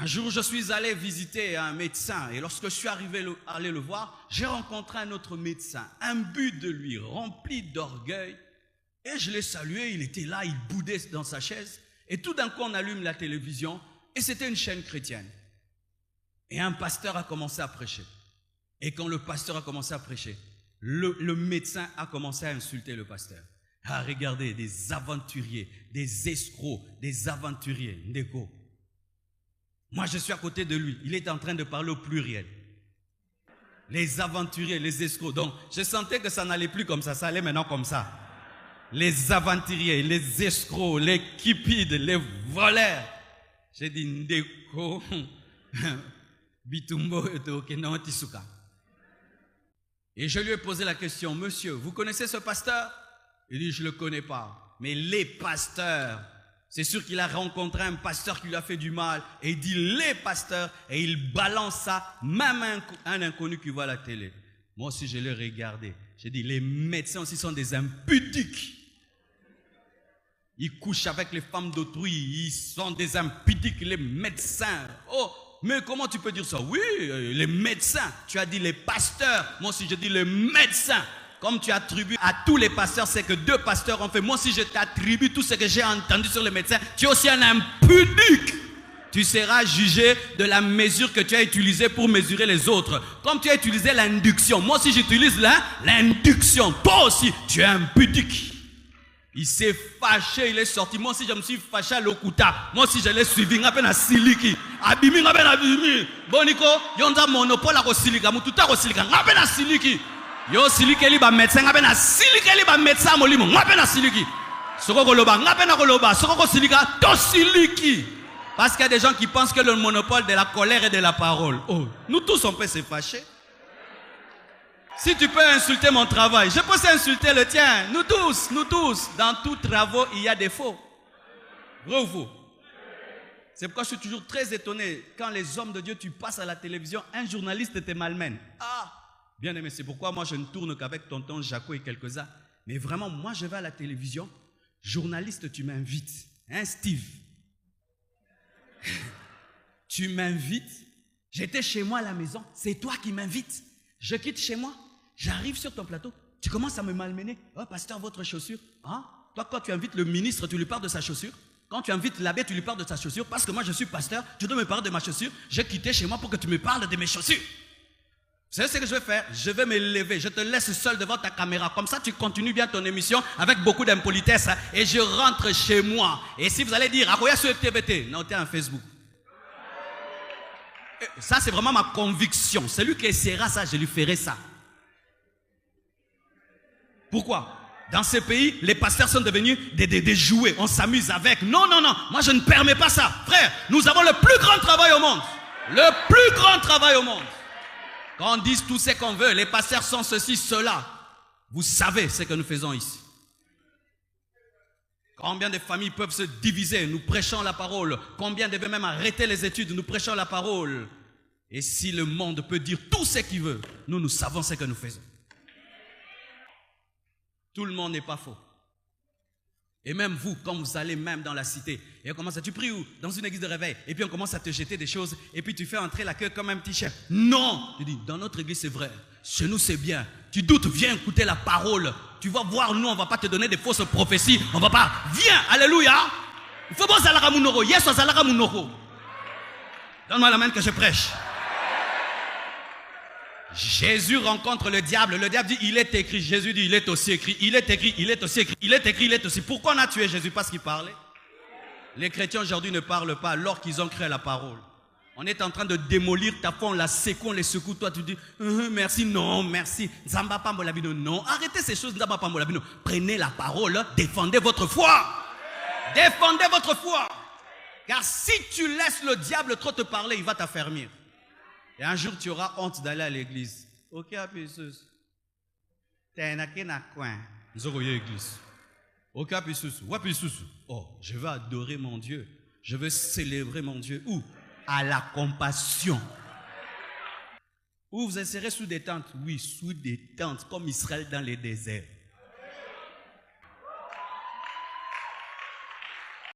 Un jour, je suis allé visiter un médecin et lorsque je suis allé le voir, j'ai rencontré un autre médecin, imbu de lui, rempli d'orgueil. Et je l'ai salué, il était là, il boudait dans sa chaise. Et tout d'un coup, on allume la télévision et c'était une chaîne chrétienne. Et un pasteur a commencé à prêcher. Et quand le pasteur a commencé à prêcher, le médecin a commencé à insulter le pasteur. Ah, regardez, des aventuriers, des escrocs, des aventuriers, Ndeko. Moi, je suis à côté de lui. Il est en train de parler au pluriel. Les aventuriers, les escrocs. Donc, je sentais que ça n'allait plus comme ça allait maintenant comme ça. Les aventuriers, les escrocs, les cupides, les voleurs. J'ai dit, Ndeko, Bitumbo, Etokeno, Tisuka. Et je lui ai posé la question, monsieur, vous connaissez ce pasteur? Il dit, je ne le connais pas. Mais les pasteurs, c'est sûr qu'il a rencontré un pasteur qui lui a fait du mal. Et il dit, les pasteurs, et il balance ça, même un inconnu qui voit la télé. Moi aussi, je l'ai regardé. J'ai dit, les médecins aussi sont des impudiques. Ils couchent avec les femmes d'autrui. Ils sont des impudiques, les médecins. Oh, mais comment tu peux dire ça? Oui, les médecins. Tu as dit les pasteurs. Moi aussi, je dis les médecins. Comme tu attribues à tous les pasteurs, c'est que 2 pasteurs ont fait. Moi aussi, je t'attribue tout ce que j'ai entendu sur les médecins. Tu es aussi un impudique. Tu seras jugé de la mesure que tu as utilisée pour mesurer les autres. Comme tu as utilisé l'induction. Moi aussi, j'utilise l'induction. Toi aussi, tu es impudique. Il s'est fâché, il est sorti. Moi aussi, je me suis fâché à l'Okuta. Moi aussi, je l'ai suivi. Je suis siliki. Abimi, abimi. Bon, Nico, il y a un monopole à silika. Mututa à silika. Je suis siliki. Yo siliki li ba médecin. Je suis siliki li ba médecin molimo. Je suis siliki. Soko koloba. Je koloba. Soko silika. To siliki. Parce qu'il y a des gens qui pensent que le monopole de la colère et de la parole. Oh, nous tous, on peut se fâcher. Si tu peux insulter mon travail, je peux insulter le tien. Nous tous. Dans tous travaux, il y a des faux. Vrai ou faux? C'est pourquoi je suis toujours très étonné. Quand les hommes de Dieu, tu passes à la télévision, un journaliste te malmène. Ah, bien aimé, c'est pourquoi moi je ne tourne qu'avec tonton Jaco et quelques-uns. Mais vraiment, moi je vais à la télévision. Journaliste, tu m'invites. Hein, Steve? Tu m'invites. J'étais chez moi à la maison. C'est toi qui m'invites. Je quitte chez moi. J'arrive sur ton plateau. Tu commences à me malmener. Oh, pasteur, votre chaussure. Hein? Toi, quand tu invites le ministre, tu lui parles de sa chaussure. Quand tu invites l'abbé, tu lui parles de sa chaussure. Parce que moi, je suis pasteur. Tu dois me parler de ma chaussure. J'ai quitté chez moi pour que tu me parles de mes chaussures. Vous savez ce que je vais faire? Je vais me lever. Je te laisse seul devant ta caméra. Comme ça, tu continues bien ton émission avec beaucoup d'impolitesse. Et je rentre chez moi. Et si vous allez dire, Akoya sur TBT, non, t'es en Facebook. Ça, c'est vraiment ma conviction. Celui qui essaiera ça, je lui ferai ça. Pourquoi? Dans ces pays, les pasteurs sont devenus des jouets. On s'amuse avec. Non. Moi, je ne permets pas ça. Frère, nous avons le plus grand travail au monde. Le plus grand travail au monde. Quand on dit tout ce qu'on veut, les pasteurs sont ceci, cela. Vous savez ce que nous faisons ici. Combien de familles peuvent se diviser? Nous prêchons la parole. Combien devaient même arrêter les études? Nous prêchons la parole. Et si le monde peut dire tout ce qu'il veut, nous savons ce que nous faisons. Tout le monde n'est pas faux. Et même vous, quand vous allez même dans la cité, et on commence à, tu pries où? Dans une église de réveil. Et puis on commence à te jeter des choses. Et puis tu fais entrer la queue comme un petit chef. Non! Je dis, dans notre église c'est vrai. Chez nous c'est bien. Tu doutes, viens écouter la parole. Tu vas voir, nous on ne va pas te donner des fausses prophéties. On ne va pas. Viens, alléluia. Il faut voir Zalara Mounoro. Yes, Zalara Mounoro. Donne-moi la main que je prêche. Jésus rencontre le diable. Le diable dit, il est écrit. Jésus dit, il est aussi écrit. Il est écrit, il est aussi écrit. Il est écrit, il est aussi. Pourquoi on a tué Jésus? Parce qu'il parlait. Les chrétiens aujourd'hui ne parlent pas alors qu'ils ont créé la parole. On est en train de démolir ta foi, on la secoue, on les secoue. Toi, tu dis, merci, non, merci. Zamba Pambolabino, non. Arrêtez ces choses, Zamba Pambolabino. Prenez la parole, défendez votre foi. Défendez votre foi. Car si tu laisses le diable trop te parler, il va t'affermir. Et un jour, tu auras honte d'aller à l'église. Ok, appuieuse. T'es un coin. Nous aurons l'église. Ok, appuieuse. Oh, je veux adorer mon Dieu. Je veux célébrer mon Dieu. Où? À la compassion. Où vous serez sous des tentes? Oui, sous des tentes, comme Israël dans les déserts.